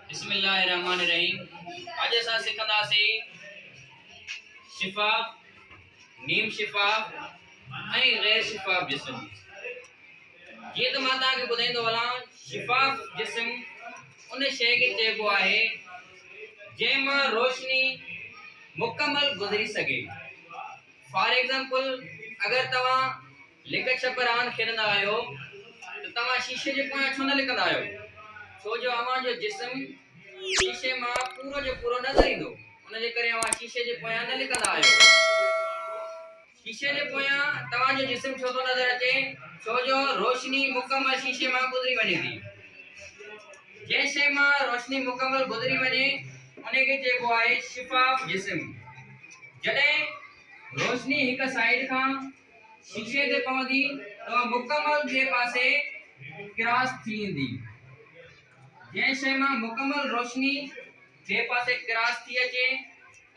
बिस्मिल्लाहिर्रहमानिर्रहीम। आज असां सिखंदासीं शिफ़ाफ़, नीम शिफ़ाफ़ ऐं गैर शिफ़ाफ़ जिस्म। जीअं त मां तव्हांखे ॿुधाईंदो हलां, शिफ़ाफ़ जिस्म उन शइ खे चइबो आहे जंहिं मां रोशनी मुकमल गुज़री सघे। फॉर एग्जांपल, अगर तव्हां लिक छप रांदि खेॾंदा आहियो त तव्हां शीशे जे पोयां छो न लिकंदा आहियो? छो जो अव्हां जो जिस्म शीशे मां पूरो जो पूरो नज़र ईंदो, उन जे करे अव्हां शीशे जे पोयां न लिकंदा आहियो। शीशे जे पोयां तव्हां जो जिस्म छो थो नज़र अचे? छो जो रोशनी मुकमल शीशे मां गुज़री वञे थी। जंहिं शइ मां रोशनी मुकमल गुज़री वञे उन खे चइबो आहे शिफ़ाफ़ जिस्म। जॾहिं रोशनी हिक साइड खां शीशे ते पवंदी त मुकमल ॿिए पासे क्रॉस थी ईंदी। जंहिं शइ मां मुकमल रोशनी ॿिए पासे क्रॉस थी अचे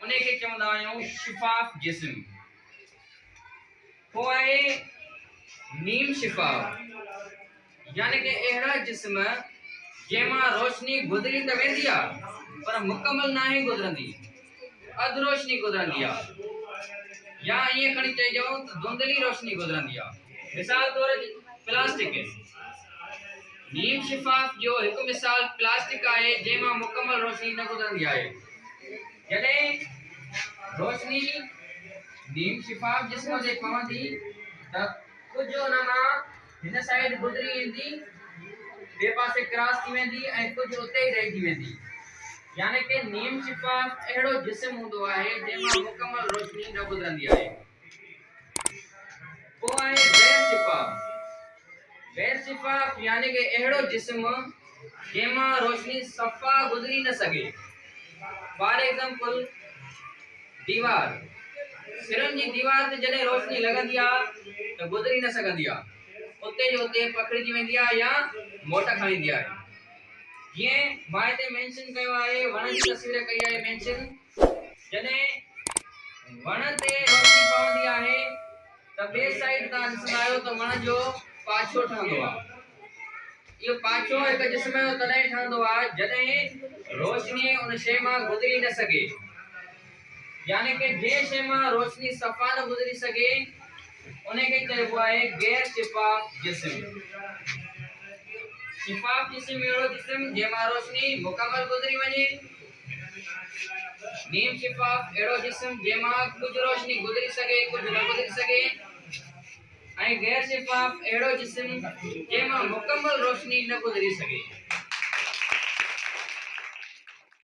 उन खे चवंदा आहियूं शिफ़ाफ़ जिस्म। पोइ आहे नीम शिफ़ाफ़, यानी कि अहिड़ा जिस्म जंहिं मां रोशनी गुज़री त वेंदी आहे पर मुकमल नाहे गुज़रंदी, अधु रोशनी गुज़रंदी आहे, या ईअं खणी चइजो त धुंधली रोशनी गुज़रंदी आहे। मिसाल तौर प्लास्टिक, नीम शिफ़ाफ़ जो हिकु मिसाल प्लास्टिक आहे जंहिं मां मुकमल रोशनी न गुज़रंदी आहे। जॾहिं रोशनी नीम शिफ़ाफ़ जिस्म ते पवंदी त कुझु उन मां हिन साइड गुज़री ईंदी, ॿिए पासे क्रॉस थी वेंदी ऐं कुझु उते ई रहिजी वेंदी। यानी कि नीम शिफ़ाफ़ अहिड़ो जिस्म हूंदो आहे जंहिं मां मुकमल रोशनी न गुज़रंदी आहे। पोइ आहे गैर शिफ़ाफ़। गैर शिफ़ाफ़ यानी कि अहिड़ो जिस्म जंहिं मां रोशनी सफ़ा गुज़री न सघे। फॉर एग्जांपल, दीवार, सिरनि जी दीवार ते जॾहिं रोशनी लॻंदी आहे त गुज़री न सघंदी आहे, उते जो उते पखिड़िजी वेंदी आहे या मोट खणींदी आहे। जीअं मां हिते मेंशन कयो आहे, वण जी तस्वीर कई आहे मेंशन। जॾहिं वण ते रोशनी पवंदी आहे त ॿिए साइड तव्हां ॾिसंदा आहियो त वण जो पाछो ठहंदो आहे। इहो पाछो हिकु जिस्म जो तॾहिं ठहंदो आहे जॾहिं रोशनी उन शइ मां गुज़री न सघे। यानी कि जंहिं शइ मां रोशनी सफ़ा न गुज़री सघे उन खे चइबो आहे गैर शिफ़ाफ़ जिस्म। शिफ़ाफ़ जिस्म अहिड़ो जिस्म जंहिं मां रोशनी मुकमल गुज़री वञे। नीम शिफ़ाफ़ अहिड़ो जिस्म जंहिं मां कुझु रोशनी गुज़री सघे, कुझु न गुज़री सघे। ऐं गैर शिफ़ाफ़ अहिड़ो जिस्म जंहिं मां मुकमल रोशनी न गुज़री सघे।